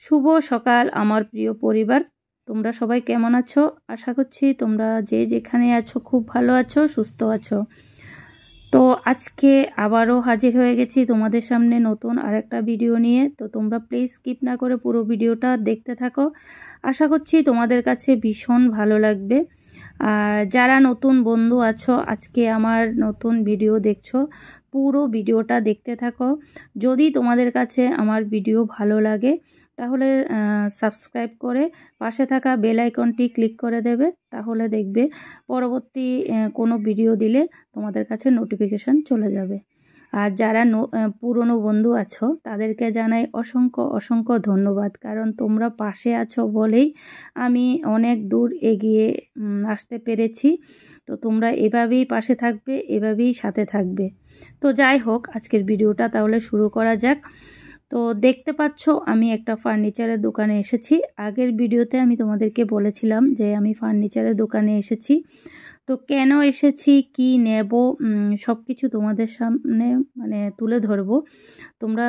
শুভ সকাল আমার প্রিয় পরিবার, তোমরা সবাই কেমন আছো? আশা করছি তোমরা যে যেখানে আছো খুব ভালো আছো, সুস্থ আছো। তো আজকে আবারও হাজির হয়ে গেছি তোমাদের সামনে নতুন আরেকটা ভিডিও নিয়ে। তো তোমরা প্লিজ স্কিপ না করে পুরো ভিডিওটা দেখতে থাকো। আশা করছি তোমাদের কাছে ভীষণ ভালো লাগবে। আর যারা নতুন বন্ধু আছো, আজকে আমার নতুন ভিডিও দেখছো, পুরো ভিডিওটা দেখতে থাকো। যদি তোমাদের কাছে আমার ভিডিও ভালো লাগে তাহলে সাবস্ক্রাইব করে পাশে থাকা বেল আইকনটি ক্লিক করে দেবে, তাহলে দেখবে পরবর্তী কোনো ভিডিও দিলে তোমাদের কাছে নোটিফিকেশান চলে যাবে। আর যারা পুরনো বন্ধু আছো তাদেরকে জানাই অসংখ্য অসংখ্য ধন্যবাদ, কারণ তোমরা পাশে আছো বলেই আমি অনেক দূর এগিয়ে আসতে পেরেছি। তো তোমরা এভাবেই পাশে থাকবে, এভাবেই সাথে থাকবে। তো যাই হোক, আজকের ভিডিওটা তাহলে শুরু করা যাক। তো দেখতে পাচ্ছ আমি একটা ফার্নিচারের দোকানে এসেছি। আগের ভিডিওতে আমি তোমাদেরকে বলেছিলাম যে আমি ফার্নিচারের দোকানে এসেছি। তো কেন এসেছি, কি নেব, সব কিছু তোমাদের সামনে তুলে ধরবো। তোমরা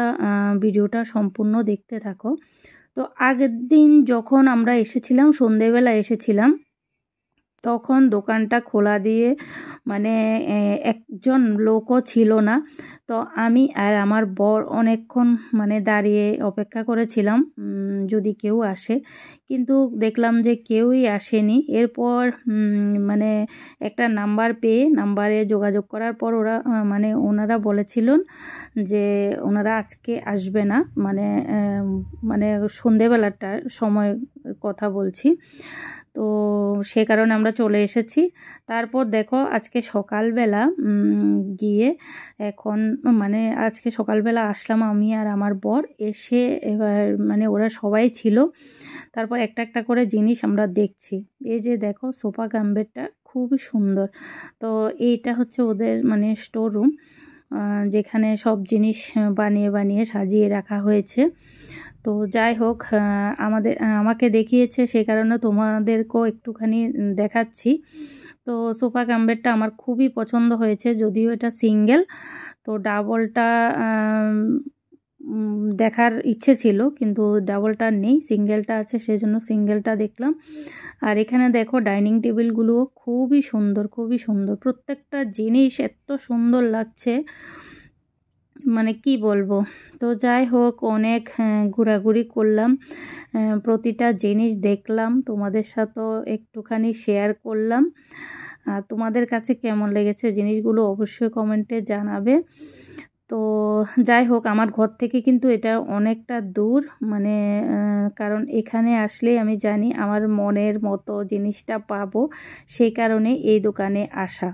ভিডিওটা সম্পূর্ণ দেখতে থাকো। তো আগের দিন যখন আমরা এসেছিলাম, সন্ধেবেলা এসেছিলাম, তখন দোকানটা খোলা দিয়ে একজন লোকও ছিল না। তো আমি আর আমার বর অনেকক্ষণ দাঁড়িয়ে অপেক্ষা করেছিলাম যদি কেউ আসে, কিন্তু দেখলাম যে কেউই আসেনি। এরপর একটা নাম্বার পেয়ে নাম্বারে যোগাযোগ করার পর ওনারা বলেছিলেন যে ওনারা আজকে আসবে না, সন্ধেবেলাটার সময় কথা বলছি। তো সে কারণে আমরা চলে এসেছি। তারপর দেখো আজকে সকালবেলা গিয়ে এখন আজকে সকালবেলা আসলাম আমি আর আমার বর। এসে এবার ওরা সবাই ছিল। তারপর একটা একটা করে জিনিস আমরা দেখছি। এই যে দেখো সোফা কাম্বেরটা খুবই সুন্দর। তো এইটা হচ্ছে ওদের স্টোর রুম, যেখানে সব জিনিস বানিয়ে বানিয়ে সাজিয়ে রাখা হয়েছে। তো যাই হোক, আমাকে দেখিয়েছে, সেই কারণে তোমাদেরকেও একটুখানি দেখাচ্ছি। তো সোফা কাম্বেরটা আমার খুবই পছন্দ হয়েছে, যদিও এটা সিঙ্গেল। তো ডাবলটা দেখার ইচ্ছে ছিল, কিন্তু ডাবলটা নেই, সিঙ্গেলটা আছে, সেজন্য সিঙ্গেলটা দেখলাম। আর এখানে দেখো ডাইনিং টেবিলগুলোও খুবই সুন্দর, খুবই সুন্দর। প্রত্যেকটা জিনিস এত সুন্দর লাগছে, কি বলবো। তো যাই হোক, অনেক ঘোরাঘুরি করলাম, প্রতিটা জিনিস দেখলাম, তোমাদের সাথেও একটুখানি শেয়ার করলাম। তোমাদের কাছে কেমন লেগেছে জিনিসগুলো অবশ্যই কমেন্টে জানাবে। তো যাই হোক, আমার ঘর থেকে কিন্তু এটা অনেকটা দূর, কারণ এখানে আসলে আমি জানি আমার মনের মতো জিনিসটা পাবো, সেই কারণে এই দোকানে আসা।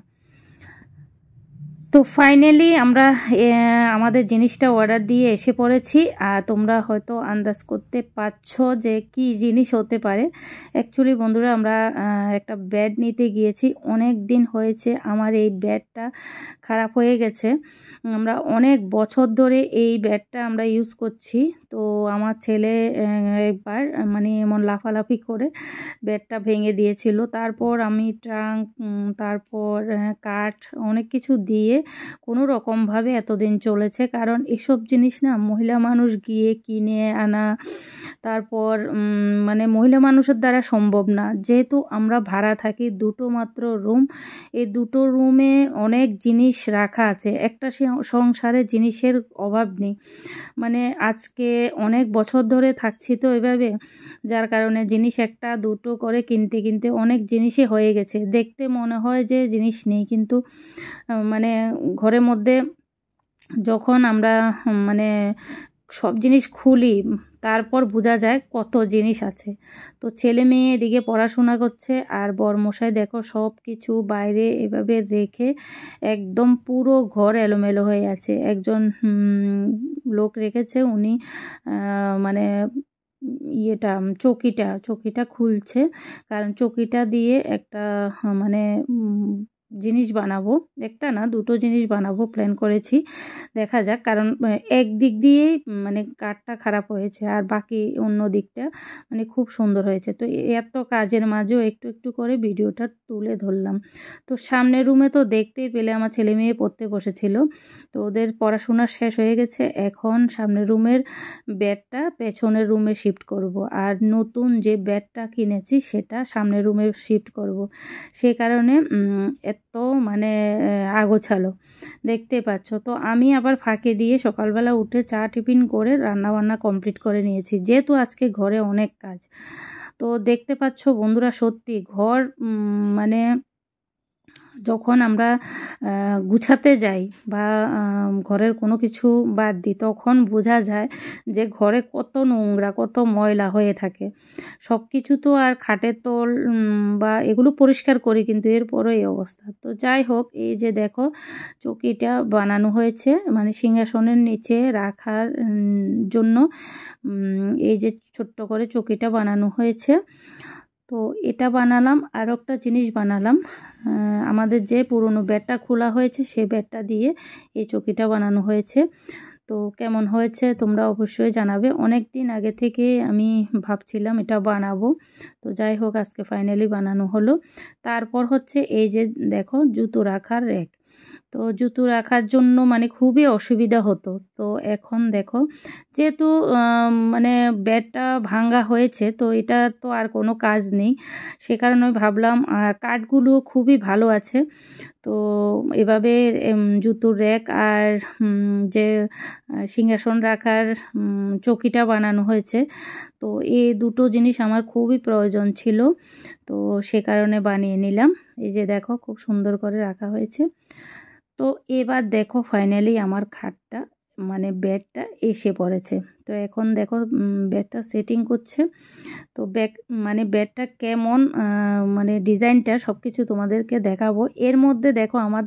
তো ফাইনালি আমরা আমাদের জিনিসটা অর্ডার দিয়ে এসে পড়েছি। আর তোমরা হয়তো আন্দাজ করতে পারছো যে কি জিনিস হতে পারে। অ্যাকচুয়ালি বন্ধুরা, আমরা একটা বেড নিতে গিয়েছি। অনেক দিন হয়েছে আমার এই বেডটা খারাপ হয়ে গেছে। আমরা অনেক বছর ধরে এই বেডটা আমরা ইউজ করছি। তো আমার ছেলে একবার এমন লাফালাফি করে বেডটা ভেঙে দিয়েছিল। তারপর আমি ট্রাঙ্ক, তারপর কাঠ, অনেক কিছু দিয়ে কোনো রকমভাবে এতদিন চলেছে। কারণ এসব জিনিস না মহিলা মানুষ গিয়ে কিনে আনা, তারপর মহিলা মানুষের দ্বারা সম্ভব না। যেহেতু আমরা ভাড়া থাকি, দুটো মাত্র রুম, এই দুটো রুমে অনেক জিনিস রাখা আছে। একটা সংসারে জিনিসের অভাব নেই। আজকে অনেক বছর ধরে থাকছি তো এভাবে, যার কারণে জিনিস একটা দুটো করে কিনতে কিনতে অনেক জিনিসই হয়ে গেছে। দেখতে মনে হয় যে জিনিস নেই, কিন্তু ঘরের মধ্যে যখন আমরা সব জিনিস খুলি তারপর বোঝা যায় কত জিনিস আছে। তো ছেলে মেয়ে এদিকে পড়াশোনা করছে, আর বরমশাই দেখো সব কিছু বাইরে এভাবে রেখে একদম পুরো ঘর এলোমেলো হয়ে আছে। একজন লোক রেখেছে, উনি চকিটা খুলছে, কারণ চকিটা দিয়ে একটা জিনিস বানাবো, একটা না দুটো জিনিস বানাবো প্ল্যান করেছি, দেখা যাক। কারণ এক দিক দিয়েই মানে কাঠটা খারাপ হয়েছে আর বাকি অন্য দিকটা মানে খুব সুন্দর হয়েছে। তো এত কাজের মাঝেও একটু একটু করে ভিডিওটা তুলে ধরলাম। তো সামনের রুমে তো দেখতেই পেলে আমার ছেলে মেয়ে পড়তে বসেছিল, তো ওদের পড়াশোনা শেষ হয়ে গেছে। এখন সামনের রুমের বেডটা পেছনের রুমে শিফট করব, আর নতুন যে বেডটা কিনেছি সেটা সামনের রুমে শিফট করব। সে কারণে এত মানে আগোছালো দেখতে পাচ্ছ। তো আমি আবার ফাঁকে দিয়ে সকালবেলা উঠে চা টিফিন করে রান্নাবান্না কমপ্লিট করে নিয়েছি, যেহেতু আজকে ঘরে অনেক কাজ। তো দেখতে পাচ্ছ বন্ধুরা, সত্যি ঘর মানে যখন আমরা গুছাতে যাই বা ঘরের কোনো কিছু বাদ দিই, তখন বোঝা যায় যে ঘরে কত নোংরা কত ময়লা হয়ে থাকে। সব কিছু তো আর খাটের তল বা এগুলো পরিষ্কার করি, কিন্তু এরপরও এই অবস্থা। তো যাই হোক, এই যে দেখো চৌকিটা বানানো হয়েছে মানে সিংহাসনের নিচে রাখার জন্য এই যে ছোট্ট করে চৌকিটা বানানো হয়েছে। তো এটা বানালাম, আর একটা জিনিস বানালাম, আমাদের যে পুরনো বেডটা খোলা হয়েছে সেই বেডটা দিয়ে এই চৌকিটা বানানো হয়েছে। তো কেমন হয়েছে তোমরা অবশ্যই জানাবে। অনেক দিন আগে থেকে আমি ভাবছিলাম এটা বানাবো, তো যাই হোক আজকে ফাইনালি বানানো হলো। তারপর হচ্ছে এই যে দেখো জুতো রাখার র্যাক। তো জুতো রাখার জন্য মানে খুবই অসুবিধা হতো। তো এখন দেখো যেহেতু মানে বেডটা ভাঙা হয়েছে, তো এটা তো আর কোনো কাজ নেই, সে কারণে ভাবলাম কাঠগুলো খুবই ভালো আছে। তো এভাবে জুতোর র্যাক আর যে সিংহাসন রাখার চৌকিটা বানানো হয়েছে। তো এই দুটো জিনিস আমার খুবই প্রয়োজন ছিল, তো সে কারণে বানিয়ে নিলাম। এই যে দেখো খুব সুন্দর করে রাখা হয়েছে। তো এবার দেখো ফাইনালি আমার খাটটা মানে বেডটা এসে পড়েছে। তো এখন দেখো বেডটা সেটিং করছে। তো মানে বেডটা কেমন মানে ডিজাইনটা সব কিছু তোমাদেরকে দেখাবো। এর মধ্যে দেখো আমার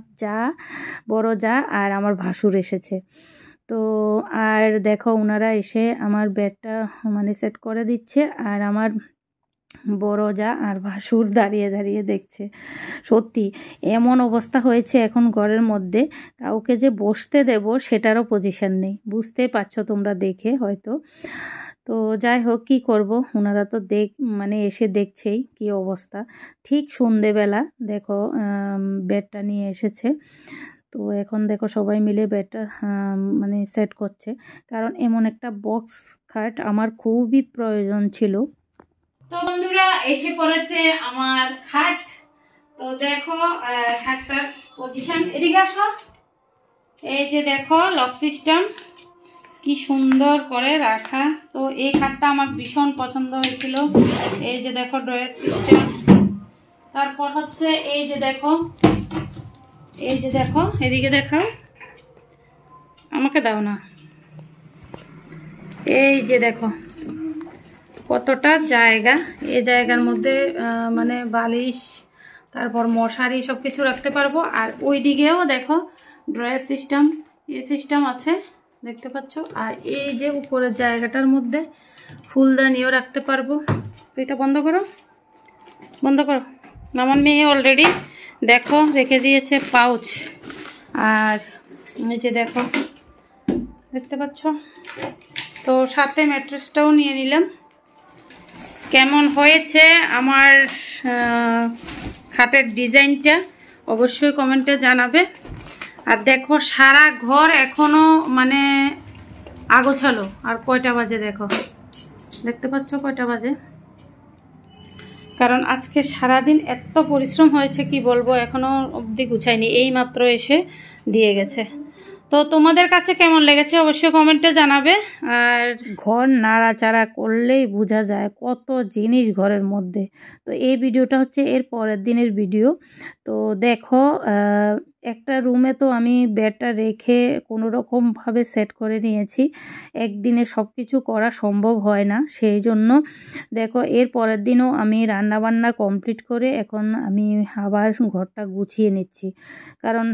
বড় যা আর আমার ভাসুর এসেছে। তো আর দেখো ওনারা এসে আমার বেডটা মানে সেট করে দিচ্ছে, আর আমার বড় যা আর ভাসুর দাঁড়িয়ে দাঁড়িয়ে দেখছে। সত্যি এমন অবস্থা হয়েছে এখন ঘরের মধ্যে, কাউকে যে বসতে দেব সেটারও পজিশন নেই, বুঝতে পারছো তোমরা দেখে হয়তো। তো যাই হোক কি করব, ওনারা তো মানে এসে দেখছেই কি অবস্থা। ঠিক সন্ধেবেলা দেখো বেডটা নিয়ে এসেছে। তো এখন দেখো সবাই মিলে বেডটা মানে সেট করছে, কারণ এমন একটা বক্স খাট আমার খুবই প্রয়োজন ছিল। তো বন্ধুরা এসে পড়েছে আমার খাট। তো দেখো খাটটার পজিশন, এদিকে আসো। এই যে দেখো লক সিস্টেম কি সুন্দর করে রাখা। তো এই খাটটা আমার ভীষণ পছন্দ হয়েছিল। এই যে দেখো ড্রয়ার সিস্টেম। তারপর হচ্ছে এই যে দেখো এদিকে দেখো, আমাকে দাও না। এই যে দেখো কতটা জায়গা, এই জায়গার মধ্যে মানে বালিশ তারপর মশারি সব কিছু রাখতে পারবো। আর ওই দিকেও দেখো ড্রয়ার সিস্টেম, এই সিস্টেম আছে দেখতে পাচ্ছ। আর এই যে উপরের জায়গাটার মধ্যে ফুলদানিও রাখতে পারবো। তো এটা বন্ধ করো। আমার মেয়ে অলরেডি দেখো রেখে দিয়েছে পাউচ। আর এই যে দেখো দেখতে পাচ্ছ। তো সাথে ম্যাট্রেসটাও নিয়ে নিলাম। কেমন হয়েছে আমার খাটের ডিজাইনটা অবশ্যই কমেন্টে জানাবে। আর দেখো সারা ঘর এখনো মানে আগোছালো। আর কয়টা বাজে দেখো, দেখতে পাচ্ছ কয়টা বাজে। কারণ আজকে সারাদিন এত পরিশ্রম হয়েছে কি বলবো, এখনো অবধি গুছাইনি, এই মাত্র এসে দিয়ে গেছে। তো তোমাদের কাছে কেমন লেগেছে অবশ্যই কমেন্টে জানাবে। আর ঘর নাড়াচাড়া করলেই বোঝা যায় কত জিনিস ঘরের মধ্যে। তো এই ভিডিওটা হচ্ছে এর পরের দিনের ভিডিও। তো দেখো একটা রুমে তো আমি বেডটা রেখে কোনো রকমভাবে সেট করে নিয়েছি। একদিনে সব কিছু করা সম্ভব হয় না, সেই জন্য দেখো এর পরের দিনও আমি রান্নাবান্না কমপ্লিট করে এখন আমি আবার ঘরটা গুছিয়ে নিচ্ছি। কারণ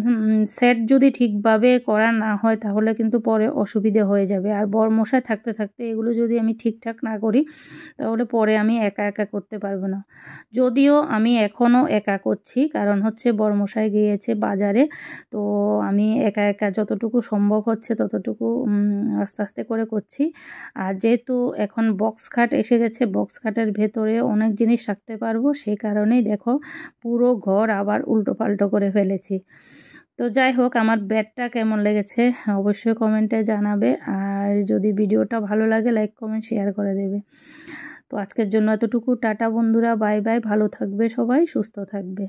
সেট যদি ঠিকভাবে করা না হয় তাহলে কিন্তু পরে অসুবিধে হয়ে যাবে। আর বরমশাই থাকতে থাকতে এগুলো যদি আমি ঠিকঠাক না করি তাহলে পরে আমি একা একা করতে পারবো না। যদিও আমি এখনও একা করছি, কারণ হচ্ছে বরমশাই গিয়েছে বাজারে, তো আমি একা একা যতটুকু সম্ভব হচ্ছে ততটুকু আস্তে আস্তে করে করছি। আর যেহেতু এখন বক্স খাট এসে গেছে, বক্স খাটের ভেতরে অনেক জিনিস রাখতে পারবো, সেই কারণেই দেখো পুরো ঘর আবার উল্টো পাল্টো করে ফেলেছি। তো যাই হোক, আমার বেডটা কেমন লেগেছে অবশ্যই কমেন্টে জানাবে। আর যদি ভিডিওটা ভালো লাগে লাইক কমেন্ট শেয়ার করে দেবে। তো আজকের জন্য এতটুকু, টাটা বন্ধুরা, বাই বাই, ভালো থাকবে সবাই, সুস্থ থাকবে।